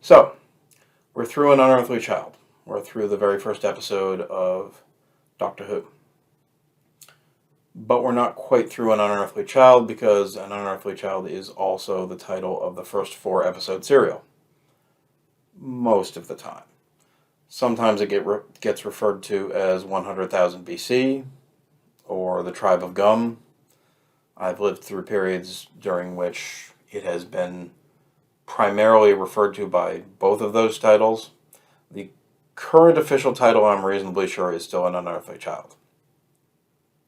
So, we're through An Unearthly Child. We're through the very first episode of Doctor Who. But we're not quite through An Unearthly Child because An Unearthly Child is also the title of the first 4-episode serial. Most of the time. Sometimes it gets referred to as 100,000 BC or the Tribe of Gum. I've lived through periods during which it has been primarily referred to by both of those titles. The current official title, I'm reasonably sure, is still An Unearthly Child.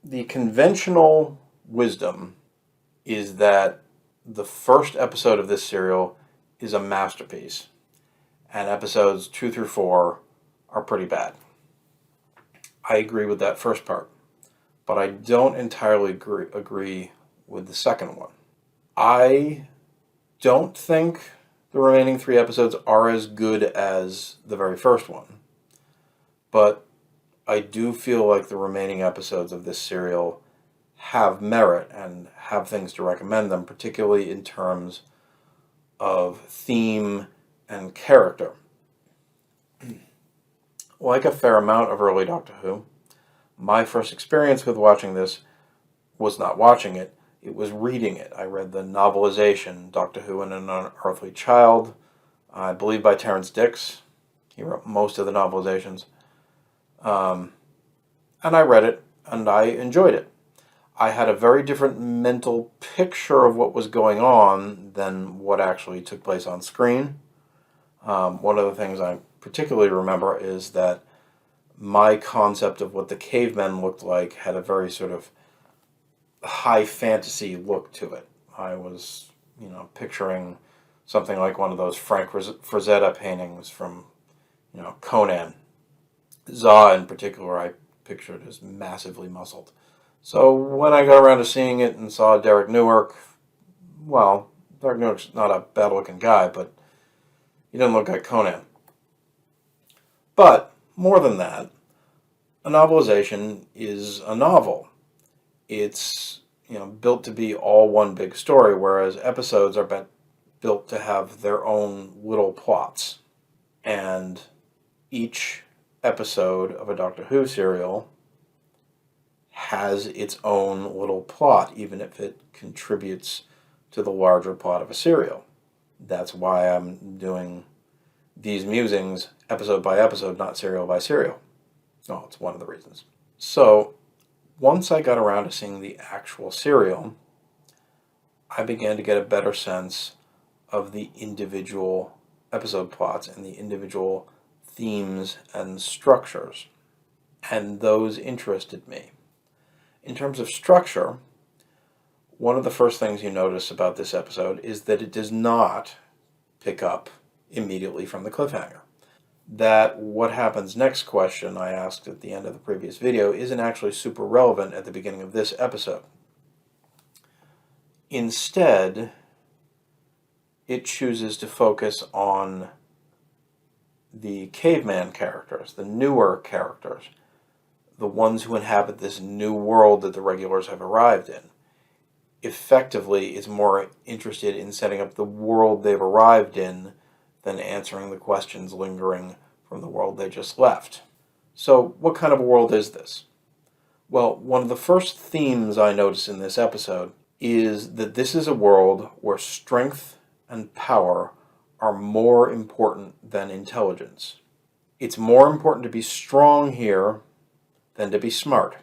The conventional wisdom is that the first episode of this serial is a masterpiece, and episodes 2 through 4 are pretty bad. I agree with that first part, but I don't entirely agree with the second one. I don't think the remaining 3 episodes are as good as the very first one, but I do feel like the remaining episodes of this serial have merit and have things to recommend them, particularly in terms of theme and character. Like a fair amount of early Doctor Who, my first experience with watching this was not watching it, it was reading it. I read the novelization, Doctor Who and An Unearthly Child, I believe by Terrance Dicks. He wrote most of the novelizations. And I read it, and I enjoyed it. I had a very different mental picture of what was going on than what actually took place on screen. One of the things I particularly remember is that my concept of what the cavemen looked like had a very sort of high fantasy look to it. I was, picturing something like one of those Frank Frazetta paintings from, Conan. Za in particular I pictured as massively muscled. So when I got around to seeing it and saw Derek Newark, well, Derek Newark's not a bad-looking guy, but he didn't look like Conan. But, more than that, a novelization is a novel. It's, built to be all one big story, whereas episodes are built to have their own little plots. And each episode of a Doctor Who serial has its own little plot, even if it contributes to the larger plot of a serial. That's why I'm doing these musings episode by episode, not serial by serial. Oh, it's one of the reasons. So, once I got around to seeing the actual serial, I began to get a better sense of the individual episode plots and the individual themes and structures, and those interested me. In terms of structure, one of the first things you notice about this episode is that it does not pick up immediately from the cliffhanger. That what happens next question I asked at the end of the previous video isn't actually super relevant at the beginning of this episode. Instead, it chooses to focus on the caveman characters, the newer characters, the ones who inhabit this new world that the regulars have arrived in. Effectively, it's more interested in setting up the world they've arrived in than answering the questions lingering from the world they just left. So, what kind of a world is this? Well, one of the first themes I notice in this episode is that this is a world where strength and power are more important than intelligence. It's more important to be strong here than to be smart.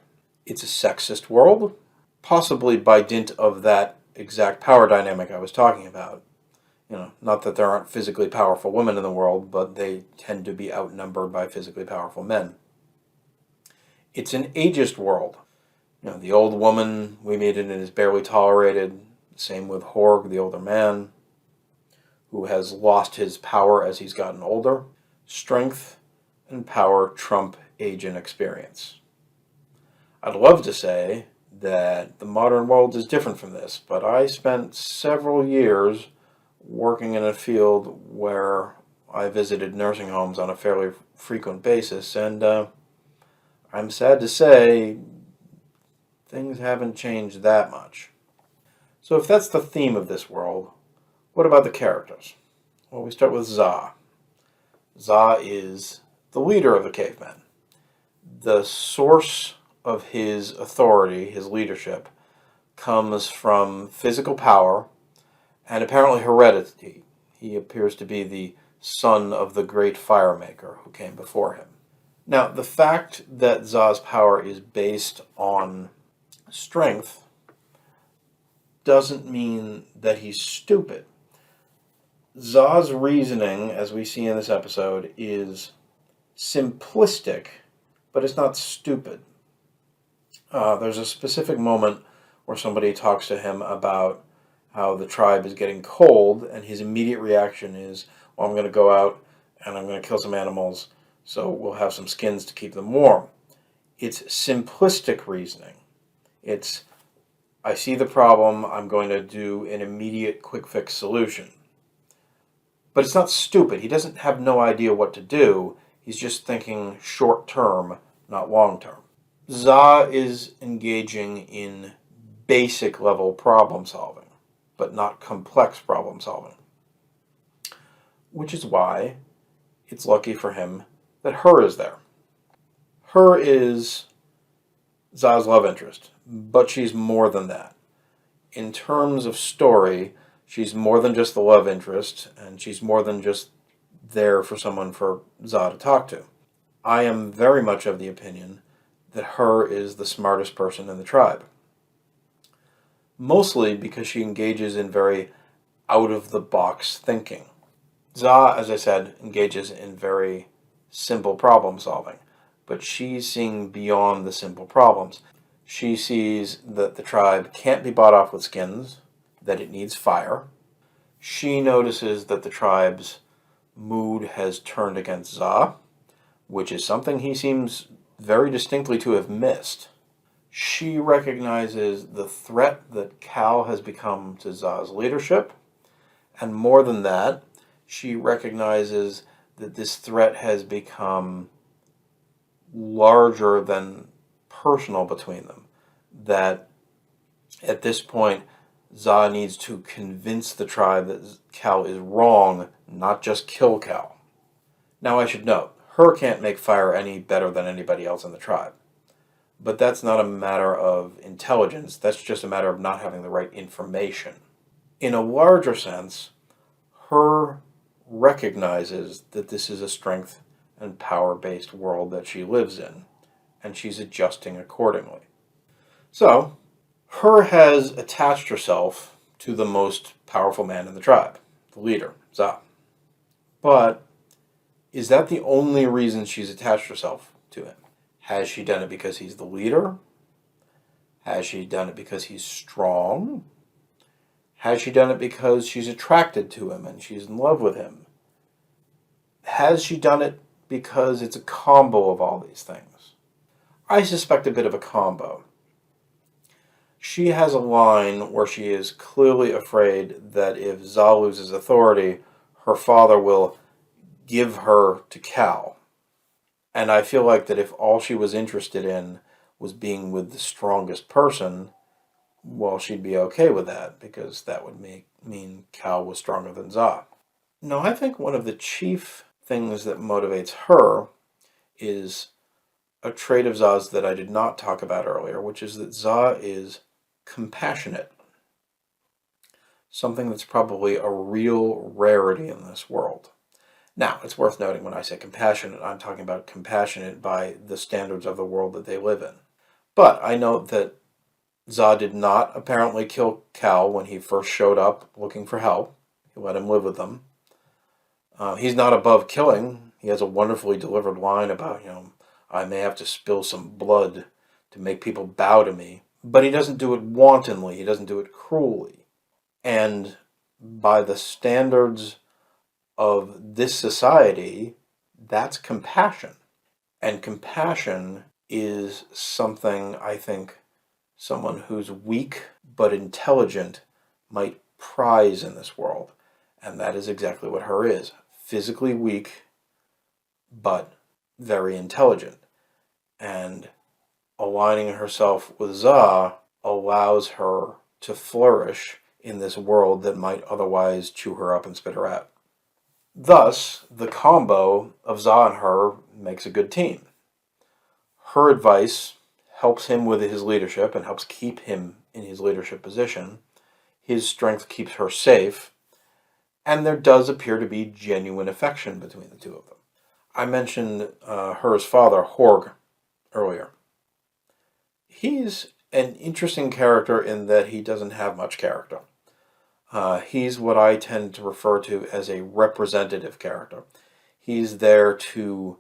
It's a sexist world, possibly by dint of that exact power dynamic I was talking about. Not that there aren't physically powerful women in the world, but they tend to be outnumbered by physically powerful men. It's an ageist world. The old woman we meet in it is barely tolerated. Same with Horg, the older man, who has lost his power as he's gotten older. Strength and power trump age and experience. I'd love to say that the modern world is different from this, but I spent several years working in a field where I visited nursing homes on a fairly frequent basis, and I'm sad to say things haven't changed that much. So if that's the theme of this world, what about the characters? Well, we start with Za. Za is the leader of the cavemen. The source of his authority, his leadership, comes from physical power and apparently heredity. He appears to be the son of the great firemaker who came before him. Now, the fact that Za's power is based on strength doesn't mean that he's stupid. Za's reasoning, as we see in this episode, is simplistic, but it's not stupid. There's a specific moment where somebody talks to him about how the tribe is getting cold, and his immediate reaction is, well, I'm going to go out and I'm going to kill some animals, so we'll have some skins to keep them warm. It's simplistic reasoning. It's, I see the problem, I'm going to do an immediate quick fix solution. But it's not stupid. He doesn't have no idea what to do. He's just thinking short term, not long term. Za is engaging in basic level problem solving, but not complex problem solving. Which is why it's lucky for him that Her is there. Her is Za's love interest, but she's more than that. In terms of story, she's more than just the love interest, and she's more than just there for someone for Za to talk to. I am very much of the opinion that Her is the smartest person in the tribe. Mostly because she engages in very out-of-the-box thinking. Za, as I said, engages in very simple problem solving, but she's seeing beyond the simple problems. She sees that the tribe can't be bought off with skins, that it needs fire. She notices that the tribe's mood has turned against Za, which is something he seems very distinctly to have missed. She recognizes the threat that Cal has become to Za's leadership, and more than that, she recognizes that this threat has become larger than personal between them. That at this point, Za needs to convince the tribe that Cal is wrong, not just kill Cal. Now I should note, Her can't make fire any better than anybody else in the tribe. But that's not a matter of intelligence, that's just a matter of not having the right information. In a larger sense, Her recognizes that this is a strength and power-based world that she lives in, and she's adjusting accordingly. So, Her has attached herself to the most powerful man in the tribe, the leader, Za. But is that the only reason she's attached herself to him? Has she done it because he's the leader? Has she done it because he's strong? Has she done it because she's attracted to him and she's in love with him? Has she done it because it's a combo of all these things? I suspect a bit of a combo. She has a line where she is clearly afraid that if Za loses authority, her father will give her to Cal. And I feel like that if all she was interested in was being with the strongest person, well, she'd be okay with that, because that would mean Cal was stronger than Za. No, I think one of the chief things that motivates Her is a trait of Za's that I did not talk about earlier, which is that Za is compassionate. Something that's probably a real rarity in this world. Now, it's worth noting when I say compassionate, I'm talking about compassionate by the standards of the world that they live in. But I note that Za did not apparently kill Cal when he first showed up looking for help. He let him live with them. He's not above killing. He has a wonderfully delivered line about, I may have to spill some blood to make people bow to me. But he doesn't do it wantonly. He doesn't do it cruelly. And by the standards of this society, that's compassion. And compassion is something I think someone who's weak but intelligent might prize in this world. And that is exactly what Her is. Physically weak, but very intelligent. And aligning herself with Za allows her to flourish in this world that might otherwise chew her up and spit her out. Thus, the combo of Za and her makes a good team. Her advice helps him with his leadership and helps keep him in his leadership position. His strength keeps her safe, and there does appear to be genuine affection between the two of them. I mentioned her's father, Horg, earlier. He's an interesting character in that he doesn't have much character. He's what I tend to refer to as a representative character. He's there to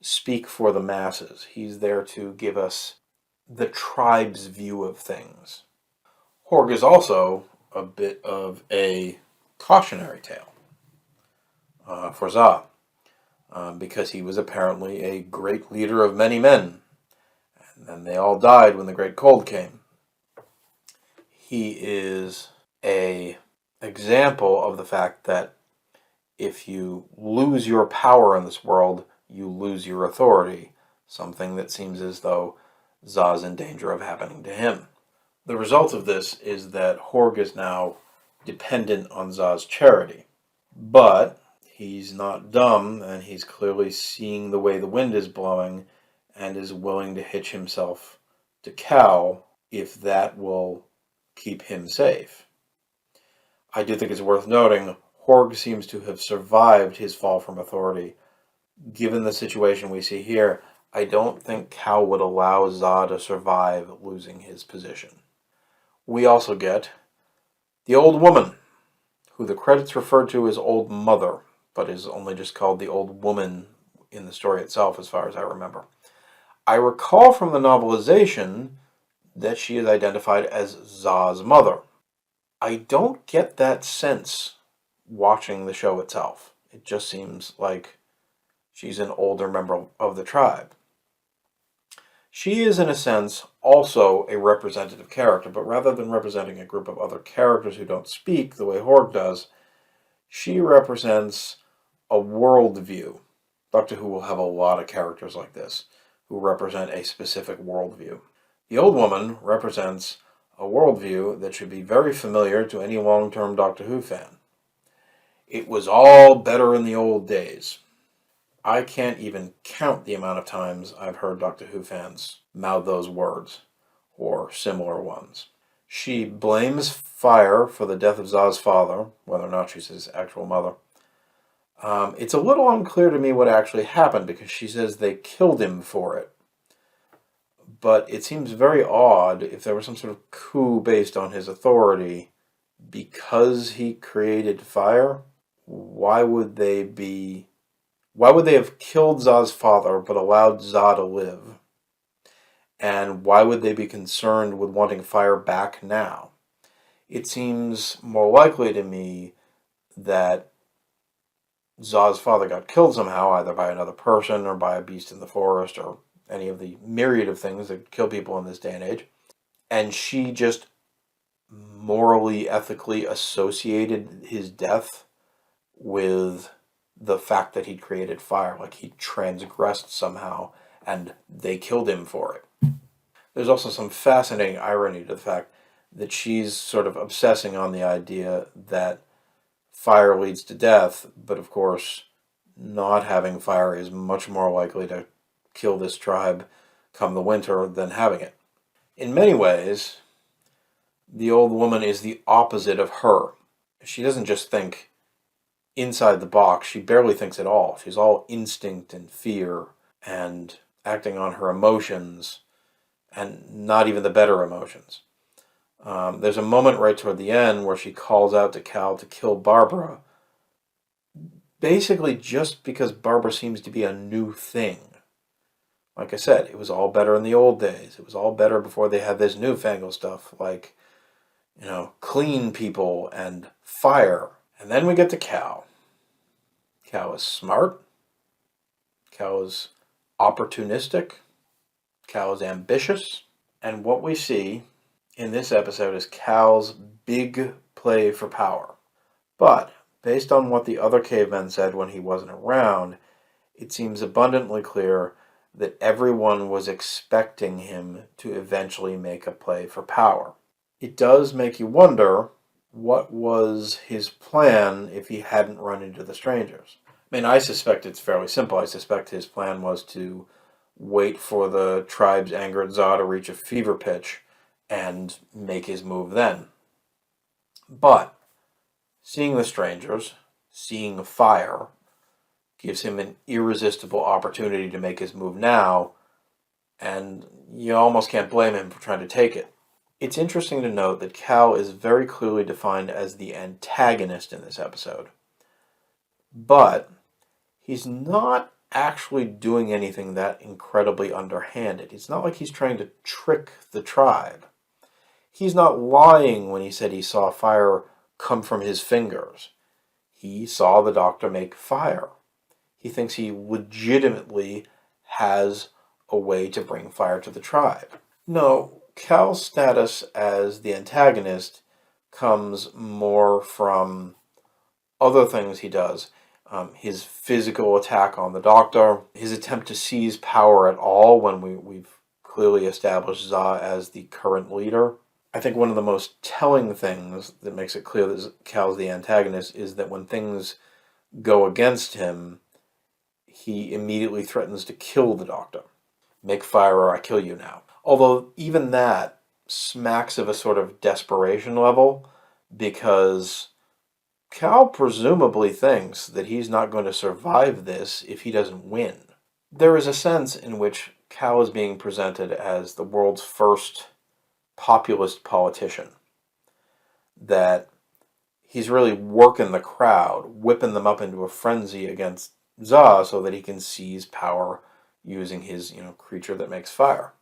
speak for the masses. He's there to give us the tribe's view of things. Horg is also a bit of a cautionary tale for Za, because he was apparently a great leader of many men, and then they all died when the Great Cold came. He is a example of the fact that if you lose your power in this world, you lose your authority, something that seems as though Za's in danger of happening to him. The result of this is that Horg is now dependent on Za's charity. But he's not dumb, and he's clearly seeing the way the wind is blowing and is willing to hitch himself to Cal if that will keep him safe. I do think it's worth noting, Horg seems to have survived his fall from authority. Given the situation we see here, I don't think Cal would allow Za to survive losing his position. We also get the old woman, who the credits refer to as Old Mother, but is only just called the Old Woman in the story itself, as far as I remember. I recall from the novelization that she is identified as Za's mother. I don't get that sense watching the show itself. It just seems like she's an older member of the tribe. She is, in a sense, also a representative character, but rather than representing a group of other characters who don't speak the way Horg does, she represents a worldview. Doctor Who will have a lot of characters like this, who represent a specific worldview. The old woman represents a worldview that should be very familiar to any long-term Doctor Who fan. It was all better in the old days. I can't even count the amount of times I've heard Doctor Who fans mouth those words, or similar ones. She blames fire for the death of Za's father, whether or not she's his actual mother. It's a little unclear to me what actually happened, because she says they killed him for it. But it seems very odd if there was some sort of coup based on his authority because he created fire. Why would they have killed Za's father but allowed Za to live? And why would they be concerned with wanting fire back now? It seems more likely to me that Za's father got killed somehow, either by another person or by a beast in the forest or any of the myriad of things that kill people in this day and age. And she just morally, ethically associated his death with the fact that he'd created fire, like he transgressed somehow, and they killed him for it. There's also some fascinating irony to the fact that she's sort of obsessing on the idea that fire leads to death, but of course, not having fire is much more likely to kill this tribe come the winter than having it. In many ways, the old woman is the opposite of her. She doesn't just think inside the box, she barely thinks at all. She's all instinct and fear and acting on her emotions, and not even the better emotions. There's a moment right toward the end where she calls out to Cal to kill Barbara, basically just because Barbara seems to be a new thing. Like I said, it was all better in the old days. It was all better before they had this newfangled stuff like, clean people and fire. And then we get to Cal. Cal is smart. Cal is opportunistic. Cal is ambitious. And what we see in this episode is Cal's big play for power. But, based on what the other cavemen said when he wasn't around, it seems abundantly clear that everyone was expecting him to eventually make a play for power. It does make you wonder what was his plan if he hadn't run into the strangers? I mean, I suspect it's fairly simple. I suspect his plan was to wait for the tribe's anger at Za to reach a fever pitch and make his move then. But seeing the strangers, seeing the fire, gives him an irresistible opportunity to make his move now, and you almost can't blame him for trying to take it. It's interesting to note that Cal is very clearly defined as the antagonist in this episode, but he's not actually doing anything that incredibly underhanded. It's not like he's trying to trick the tribe. He's not lying when he said he saw fire come from his fingers. He saw the doctor make fire. He thinks he legitimately has a way to bring fire to the tribe. No, Cal's status as the antagonist comes more from other things he does. His physical attack on the doctor, his attempt to seize power at all when we've clearly established Za as the current leader. I think one of the most telling things that makes it clear that Cal's the antagonist is that when things go against him, he immediately threatens to kill the doctor. Make fire or I kill you now. Although even that smacks of a sort of desperation level, because Cal presumably thinks that he's not going to survive this if he doesn't win. There is a sense in which Cal is being presented as the world's first populist politician. That he's really working the crowd, whipping them up into a frenzy against Za so that he can seize power using his, creature that makes fire.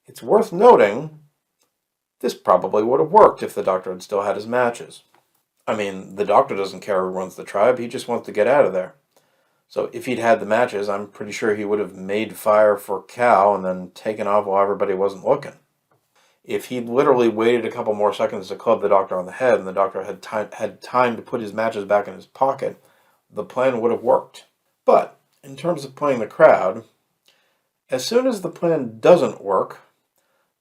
It's worth noting, this probably would have worked if the doctor had still had his matches. I mean, the doctor doesn't care who runs the tribe, he just wants to get out of there. So if he'd had the matches, I'm pretty sure he would have made fire for Cal and then taken off while everybody wasn't looking. If he'd literally waited a couple more seconds to club the doctor on the head and the doctor had time to put his matches back in his pocket, the plan would have worked. But in terms of playing the crowd, as soon as the plan doesn't work,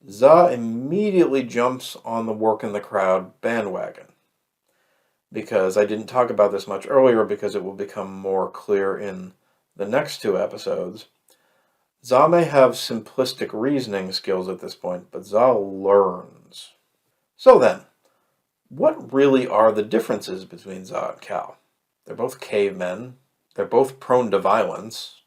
Za immediately jumps on the work in the crowd bandwagon. Because I didn't talk about this much earlier because it will become more clear in the next two episodes. Za may have simplistic reasoning skills at this point, but Za learns. So then, what really are the differences between Za and Cal? They're both cavemen. They're both prone to violence.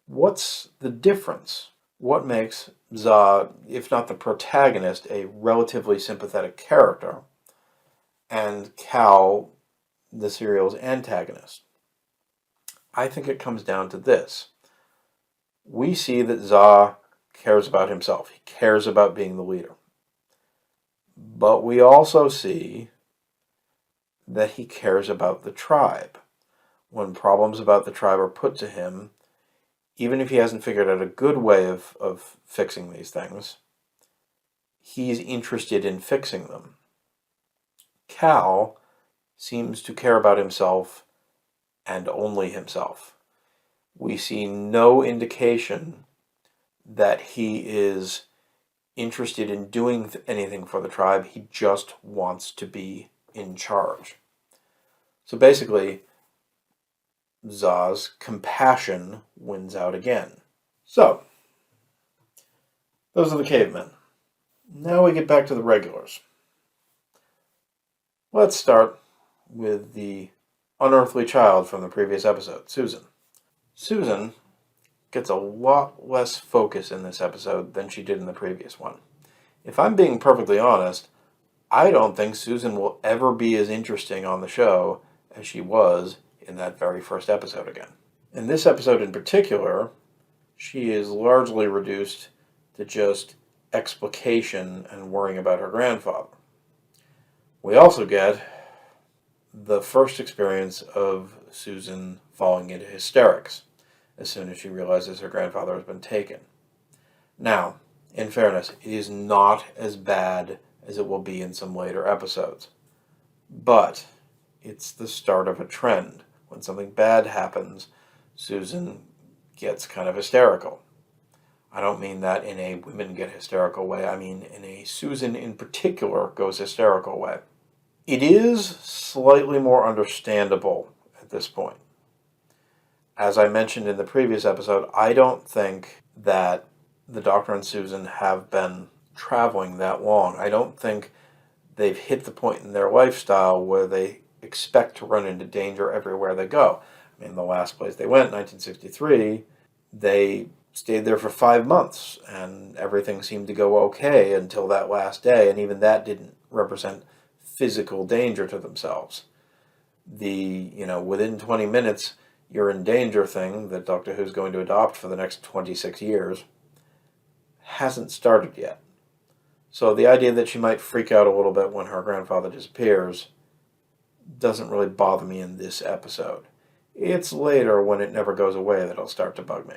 What's the difference? What makes Za, if not the protagonist, a relatively sympathetic character, and Cal, the serial's antagonist? I think it comes down to this. We see that Za cares about himself. He cares about being the leader. But we also see that he cares about the tribe. When problems about the tribe are put to him, even if he hasn't figured out a good way of fixing these things, he's interested in fixing them. Cal seems to care about himself and only himself. We see no indication that he is interested in doing anything for the tribe. He just wants to be in charge. So basically, Za's compassion wins out again. So, those are the cavemen. Now we get back to the regulars. Let's start with the unearthly child from the previous episode, Susan. Susan gets a lot less focus in this episode than she did in the previous one. If I'm being perfectly honest, I don't think Susan will ever be as interesting on the show as she was in that very first episode again. In this episode in particular, she is largely reduced to just explication and worrying about her grandfather. We also get the first experience of Susan falling into hysterics as soon as she realizes her grandfather has been taken. Now, in fairness, it is not as bad as it will be in some later episodes. But it's the start of a trend. When something bad happens, Susan gets kind of hysterical. I don't mean that in a women get hysterical way. I mean in a Susan in particular goes hysterical way. It is slightly more understandable at this point. As I mentioned in the previous episode, I don't think that the Doctor and Susan have been traveling that long. I don't think they've hit the point in their lifestyle where they expect to run into danger everywhere they go. I mean, the last place they went, 1963, they stayed there for 5 months, and everything seemed to go okay until that last day, and even that didn't represent physical danger to themselves. Within 20 minutes, you're in danger thing that Doctor Who's going to adopt for the next 26 years hasn't started yet. So the idea that she might freak out a little bit when her grandfather disappears doesn't really bother me in this episode. It's later, when it never goes away, that it'll start to bug me.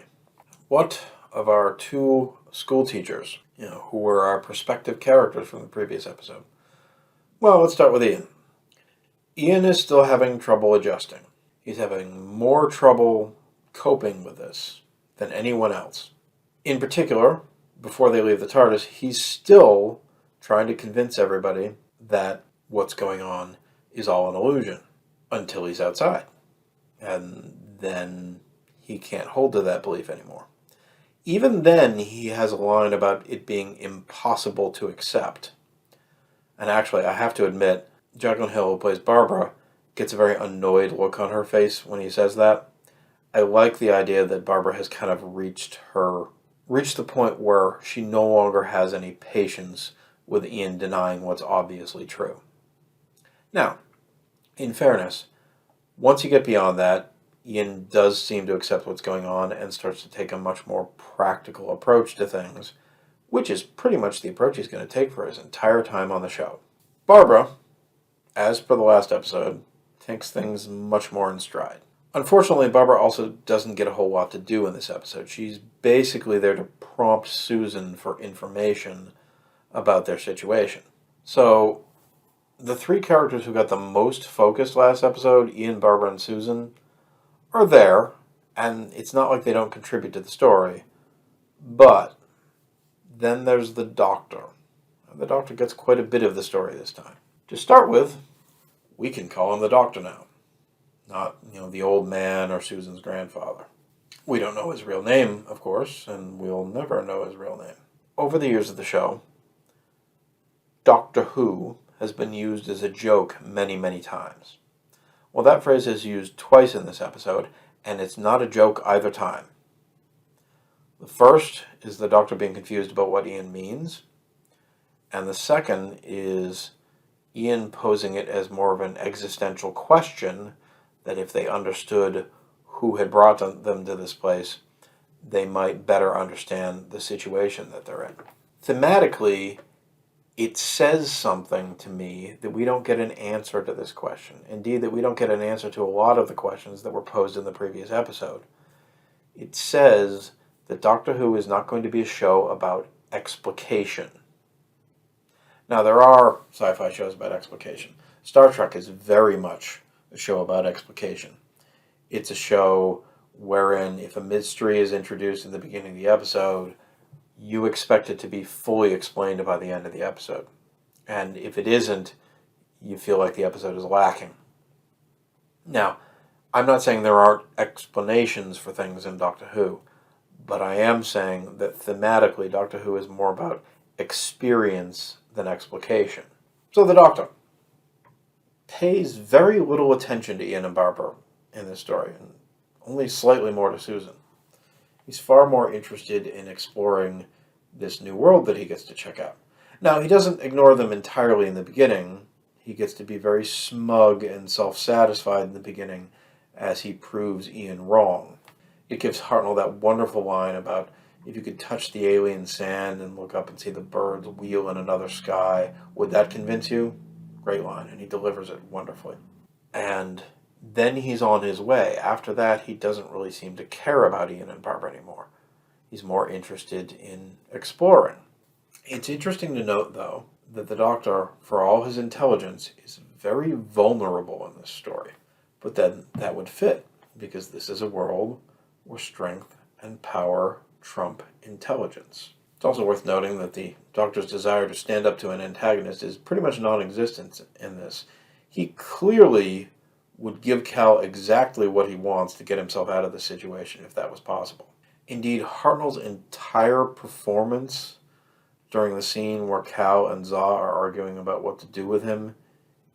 What of our two school teachers, who were our prospective characters from the previous episode? Well, let's start with Ian. Ian is still having trouble adjusting. He's having more trouble coping with this than anyone else. In particular, before they leave the TARDIS, he's still trying to convince everybody that what's going on is all an illusion until he's outside. And then he can't hold to that belief anymore. Even then, he has a line about it being impossible to accept. And actually, I have to admit, Jacqueline Hill, who plays Barbara, gets a very annoyed look on her face when he says that. I like the idea that Barbara has kind of reached the point where she no longer has any patience with Ian denying what's obviously true. Now, in fairness, once you get beyond that, Ian does seem to accept what's going on and starts to take a much more practical approach to things, which is pretty much the approach he's going to take for his entire time on the show. Barbara, as per the last episode, takes things much more in stride. Unfortunately, Barbara also doesn't get a whole lot to do in this episode. She's basically there to prompt Susan for information about their situation. So, the three characters who got the most focus last episode, Ian, Barbara, and Susan, are there, and it's not like they don't contribute to the story, but then there's the Doctor. The Doctor gets quite a bit of the story this time. To start with, we can call him the Doctor now. Not, the old man or Susan's grandfather. We don't know his real name, of course, and we'll never know his real name. Over the years of the show, Doctor Who has been used as a joke many, many times. Well, that phrase is used twice in this episode, and it's not a joke either time. The first is the Doctor being confused about what Ian means, and the second is Ian posing it as more of an existential question, that if they understood who had brought them to this place, they might better understand the situation that they're in. Thematically, it says something to me that we don't get an answer to this question. Indeed, that we don't get an answer to a lot of the questions that were posed in the previous episode. It says that Doctor Who is not going to be a show about explication. Now, there are sci-fi shows about explication. Star Trek is very much a show about explication. It's a show wherein if a mystery is introduced in the beginning of the episode, you expect it to be fully explained by the end of the episode. And if it isn't, you feel like the episode is lacking. Now, I'm not saying there aren't explanations for things in Doctor Who, but I am saying that thematically Doctor Who is more about experience than explication. So the Doctor pays very little attention to Ian and Barbara in this story, and only slightly more to Susan. He's far more interested in exploring this new world that he gets to check out. Now, he doesn't ignore them entirely in the beginning. He gets to be very smug and self-satisfied in the beginning as he proves Ian wrong. It gives Hartnell that wonderful line about, if you could touch the alien sand and look up and see the birds wheel in another sky, would that convince you? Great line, and he delivers it wonderfully. And then he's on his way. After that, he doesn't really seem to care about Ian and Barbara anymore. He's more interested in exploring. It's interesting to note, though, that the Doctor, for all his intelligence, is very vulnerable in this story. But then that would fit, because this is a world where strength and power trump intelligence. It's also worth noting that the Doctor's desire to stand up to an antagonist is pretty much non-existent in this. He clearly would give Cal exactly what he wants to get himself out of the situation if that was possible. Indeed, Hartnell's entire performance during the scene where Cal and Za are arguing about what to do with him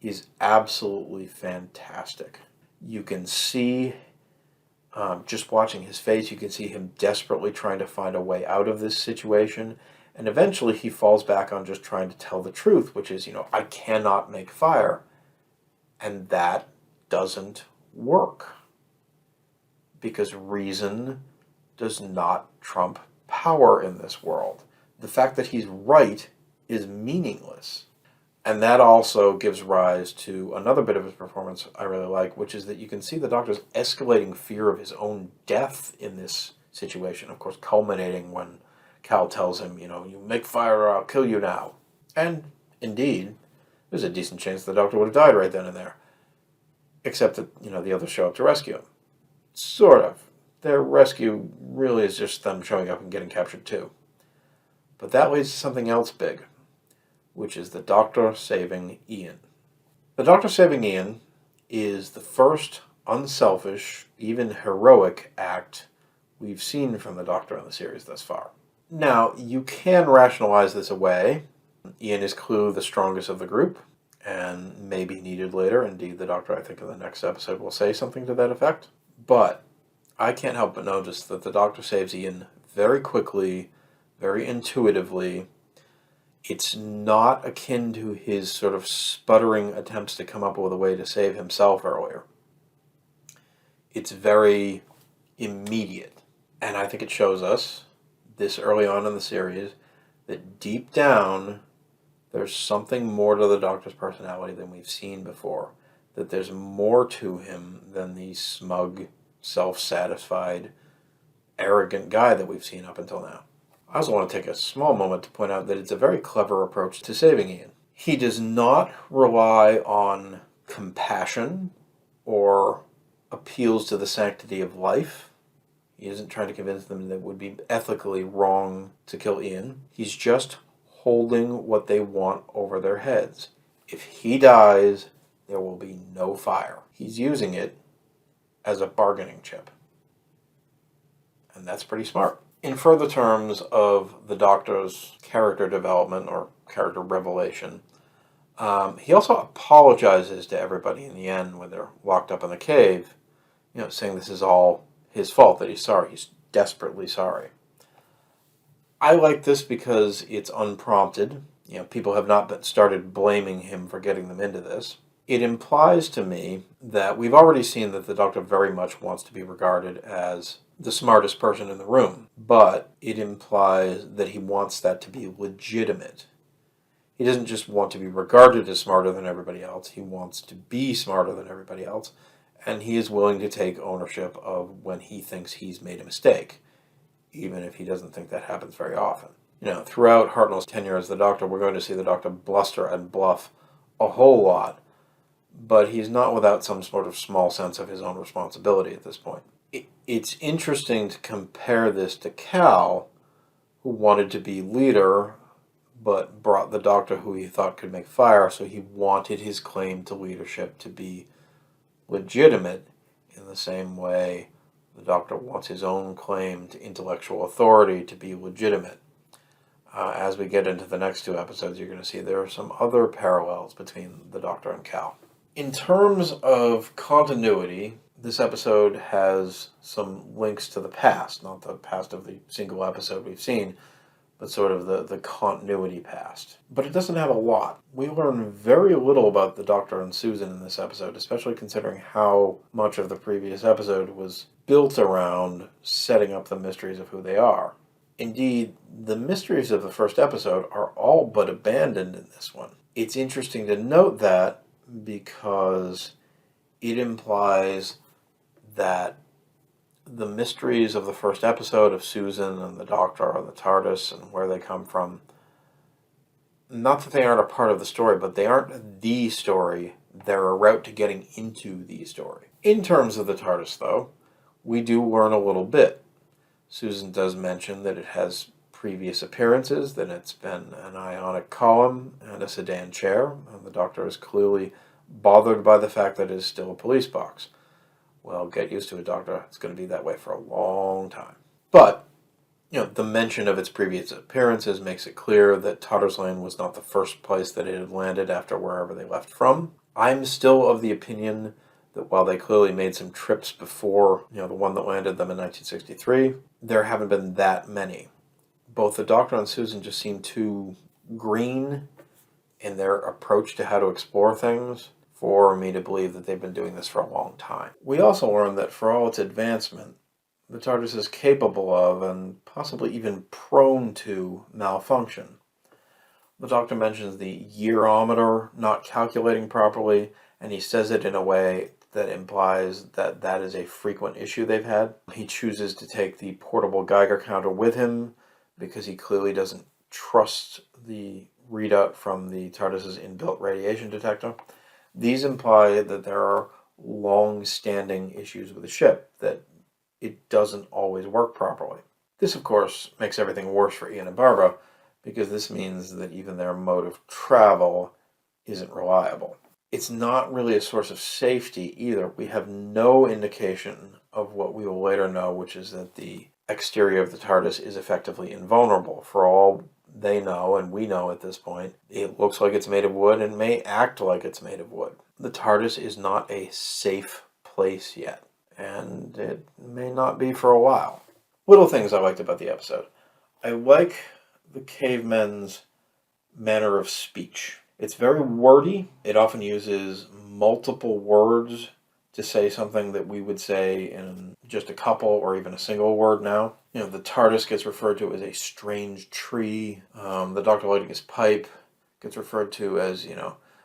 is absolutely fantastic. You can see, just watching his face, you can see him desperately trying to find a way out of this situation, and eventually he falls back on just trying to tell the truth, which is, I cannot make fire. And that doesn't work, because reason does not trump power in this world. The fact that he's right is meaningless. And that also gives rise to another bit of his performance I really like, which is that you can see the Doctor's escalating fear of his own death in this situation, of course culminating when Cal tells him, you make fire or I'll kill you now. And indeed, there's a decent chance the Doctor would have died right then and there. Except that, the others show up to rescue him. Sort of. Their rescue really is just them showing up and getting captured too. But that leads to something else big, which is the Doctor saving Ian. The Doctor saving Ian is the first unselfish, even heroic act we've seen from the Doctor in the series thus far. Now, you can rationalize this away. Ian is clearly the strongest of the group, and may be needed later. Indeed, the Doctor, I think, in the next episode will say something to that effect. But I can't help but notice that the Doctor saves Ian very quickly, very intuitively. It's not akin to his sort of sputtering attempts to come up with a way to save himself earlier. It's very immediate. And I think it shows us, this early on in the series, that deep down, there's something more to the Doctor's personality than we've seen before. That there's more to him than the smug, self-satisfied, arrogant guy that we've seen up until now. I also want to take a small moment to point out that it's a very clever approach to saving Ian. He does not rely on compassion or appeals to the sanctity of life. He isn't trying to convince them that it would be ethically wrong to kill Ian. He's just holding what they want over their heads. If he dies, there will be no fire. He's using it as a bargaining chip. And that's pretty smart. In further terms of the Doctor's character development or character revelation, he also apologizes to everybody in the end when they're locked up in the cave, saying this is all his fault, that he's sorry. He's desperately sorry. I like this because it's unprompted. People have not started blaming him for getting them into this. It implies to me that we've already seen that the Doctor very much wants to be regarded as the smartest person in the room, but it implies that he wants that to be legitimate. He doesn't just want to be regarded as smarter than everybody else. He wants to be smarter than everybody else, and he is willing to take ownership of when he thinks he's made a mistake, even if he doesn't think that happens very often. Throughout Hartnell's tenure as the Doctor, we're going to see the Doctor bluster and bluff a whole lot, but he's not without some sort of small sense of his own responsibility at this point. It's interesting to compare this to Cal, who wanted to be leader, but brought the Doctor who he thought could make fire, so he wanted his claim to leadership to be legitimate in the same way the Doctor wants his own claim to intellectual authority to be legitimate. As we get into the next two episodes, you're going to see there are some other parallels between the Doctor and Cal. In terms of continuity, this episode has some links to the past, not the past of the single episode we've seen, but sort of the continuity past. But it doesn't have a lot. We learn very little about the Doctor and Susan in this episode, especially considering how much of the previous episode was built around setting up the mysteries of who they are. Indeed, the mysteries of the first episode are all but abandoned in this one. It's interesting to note that because it implies that the mysteries of the first episode of Susan and the Doctor and the TARDIS and where they come from, not that they aren't a part of the story, but they aren't the story. They're a route to getting into the story. In terms of the TARDIS, though, we do learn a little bit. Susan does mention that it has previous appearances that it's been an ionic column and a sedan chair, and the Doctor is clearly bothered by the fact that it is still a police box. Well, get used to it, Doctor. It's going to be that way for a long time. But, the mention of its previous appearances makes it clear that Tattersallane was not the first place that it had landed after wherever they left from. I'm still of the opinion that while they clearly made some trips before, the one that landed them in 1963, there haven't been that many. Both the Doctor and Susan just seem too green in their approach to how to explore things for me to believe that they've been doing this for a long time. We also learned that for all its advancement, the TARDIS is capable of, and possibly even prone to, malfunction. The Doctor mentions the yearometer not calculating properly, and he says it in a way that implies that that is a frequent issue they've had. He chooses to take the portable Geiger counter with him because he clearly doesn't trust the readout from the TARDIS's inbuilt radiation detector. These imply that there are long-standing issues with the ship, that it doesn't always work properly. This, of course, makes everything worse for Ian and Barbara, because this means that even their mode of travel isn't reliable. It's not really a source of safety either. We have no indication of what we will later know, which is that the exterior of the TARDIS is effectively invulnerable. For all they know, and we know at this point, it looks like it's made of wood and may act like it's made of wood. The TARDIS is not a safe place yet, and it may not be for a while. Little things I liked about the episode. I like the cavemen's manner of speech. It's very wordy. It often uses multiple words to say something that we would say in just a couple or even a single word now. The TARDIS gets referred to as a strange tree. The Doctor lighting his pipe gets referred to as,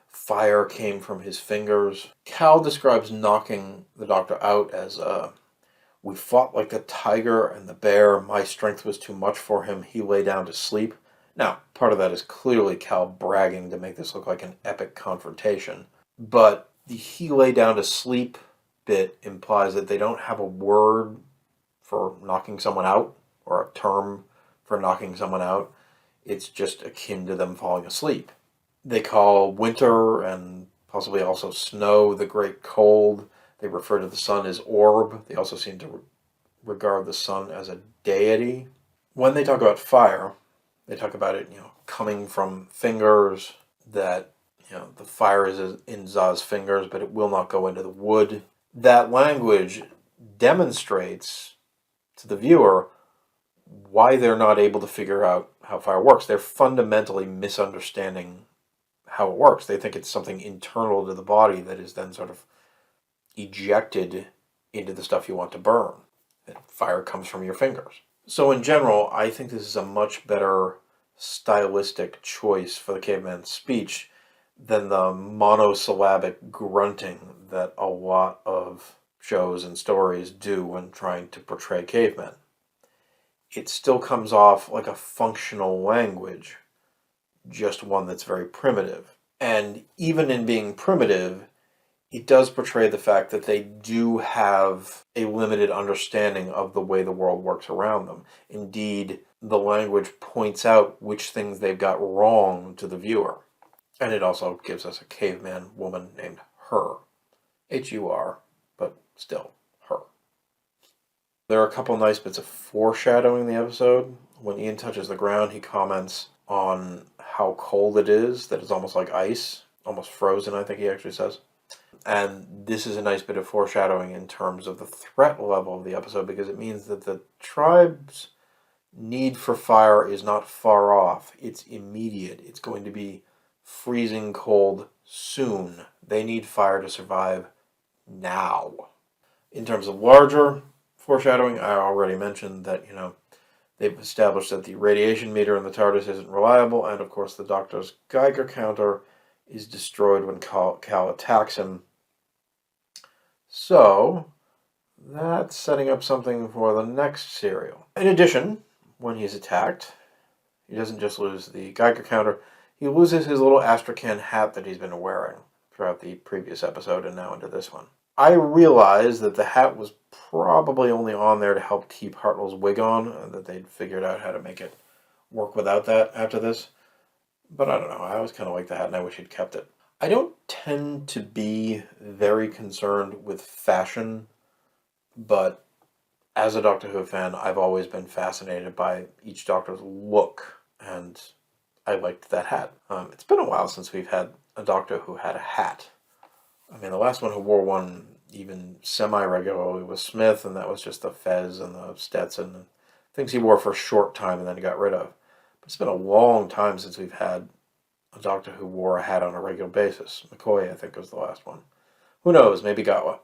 fire came from his fingers. Cal describes knocking the Doctor out as, we fought like the tiger and the bear. My strength was too much for him. He lay down to sleep. Now, part of that is clearly Cal bragging to make this look like an epic confrontation. But the he lay down to sleep bit implies that they don't have a word for knocking someone out, or a term for knocking someone out. It's just akin to them falling asleep. They call winter and possibly also snow the great cold. They refer to the sun as orb. They also seem to regard the sun as a deity. When they talk about fire, they talk about it, coming from fingers, that, the fire is in Zaz's fingers, but it will not go into the wood. That language demonstrates to the viewer why they're not able to figure out how fire works. They're fundamentally misunderstanding how it works. They think it's something internal to the body that is then sort of ejected into the stuff you want to burn. That fire comes from your fingers. So in general, I think this is a much better stylistic choice for the caveman's speech than the monosyllabic grunting that a lot of shows and stories do when trying to portray cavemen. It still comes off like a functional language, just one that's very primitive. And even in being primitive, it does portray the fact that they do have a limited understanding of the way the world works around them. Indeed, the language points out which things they've got wrong to the viewer. And it also gives us a caveman woman named Her. H-U-R, but still, Her. There are a couple nice bits of foreshadowing in the episode. When Ian touches the ground, he comments on how cold it is, that it's almost like ice, almost frozen, I think he actually says. And this is a nice bit of foreshadowing in terms of the threat level of the episode, because it means that the tribe's need for fire is not far off. It's immediate. It's going to be freezing cold soon. They need fire to survive now. In terms of larger foreshadowing, I already mentioned that, they've established that the radiation meter in the TARDIS isn't reliable, and of course the Doctor's Geiger counter is destroyed when Cal attacks him. So, that's setting up something for the next serial. In addition, when he's attacked, he doesn't just lose the Geiger counter, he loses his little Astrakhan hat that he's been wearing throughout the previous episode and now into this one. I realized that the hat was probably only on there to help keep Hartnell's wig on, and that they'd figured out how to make it work without that after this. But I don't know. I always kind of like the hat, and I wish he'd kept it. I don't tend to be very concerned with fashion, but as a Doctor Who fan, I've always been fascinated by each Doctor's look, and I liked that hat. It's been a while since we've had a Doctor who had a hat. I mean, the last one who wore one even semi-regularly was Smith, and that was just the fez and the Stetson and things he wore for a short time and then got rid of. But it's been a long time since we've had a Doctor who wore a hat on a regular basis. McCoy, I think, was the last one. Who knows? Maybe Gatwa.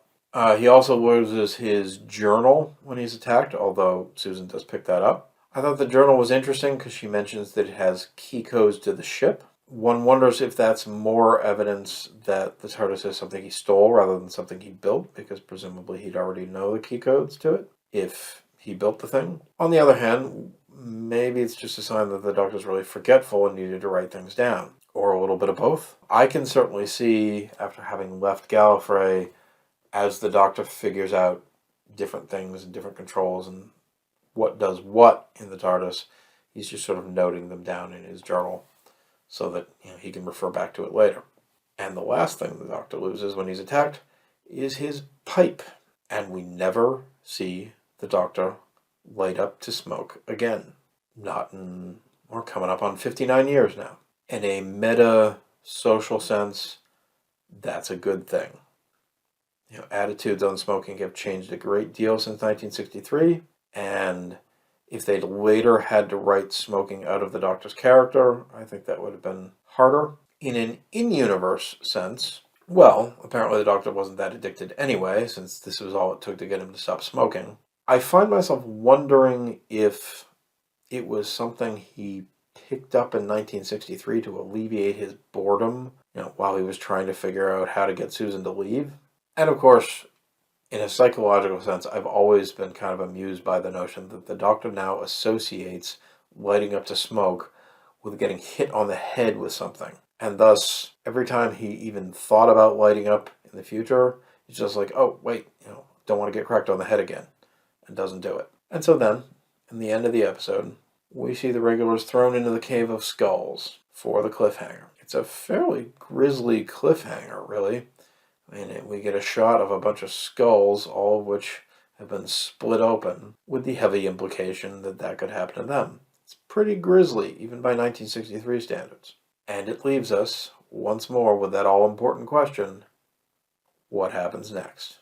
He also loses his journal when he's attacked, although Susan does pick that up. I thought the journal was interesting because she mentions that it has key codes to the ship. One wonders if that's more evidence that the TARDIS is something he stole rather than something he built, because presumably he'd already know the key codes to it if he built the thing. On the other hand, maybe it's just a sign that the Doctor's really forgetful and needed to write things down, or a little bit of both. I can certainly see, after having left Gallifrey, as the Doctor figures out different things and different controls and what does what in the TARDIS, he's just sort of noting them down in his journal so that he can refer back to it later. And the last thing the Doctor loses when he's attacked is his pipe. And we never see the Doctor light up to smoke again. Not in, we're coming up on 59 years now. In a meta-social sense, that's a good thing. Attitudes on smoking have changed a great deal since 1963, and if they'd later had to write smoking out of the Doctor's character, I think that would have been harder. In an in-universe sense, well, apparently the Doctor wasn't that addicted anyway, since this was all it took to get him to stop smoking. I find myself wondering if it was something he picked up in 1963 to alleviate his boredom, while he was trying to figure out how to get Susan to leave. And of course, in a psychological sense, I've always been kind of amused by the notion that the Doctor now associates lighting up to smoke with getting hit on the head with something. And thus, every time he even thought about lighting up in the future, he's just like, oh, wait, don't want to get cracked on the head again, and doesn't do it. And so then, in the end of the episode, we see the regulars thrown into the Cave of Skulls for the cliffhanger. It's a fairly grisly cliffhanger, really. We get a shot of a bunch of skulls, all of which have been split open, with the heavy implication that that could happen to them. It's pretty grisly, even by 1963 standards. And it leaves us, once more, with that all-important question, what happens next?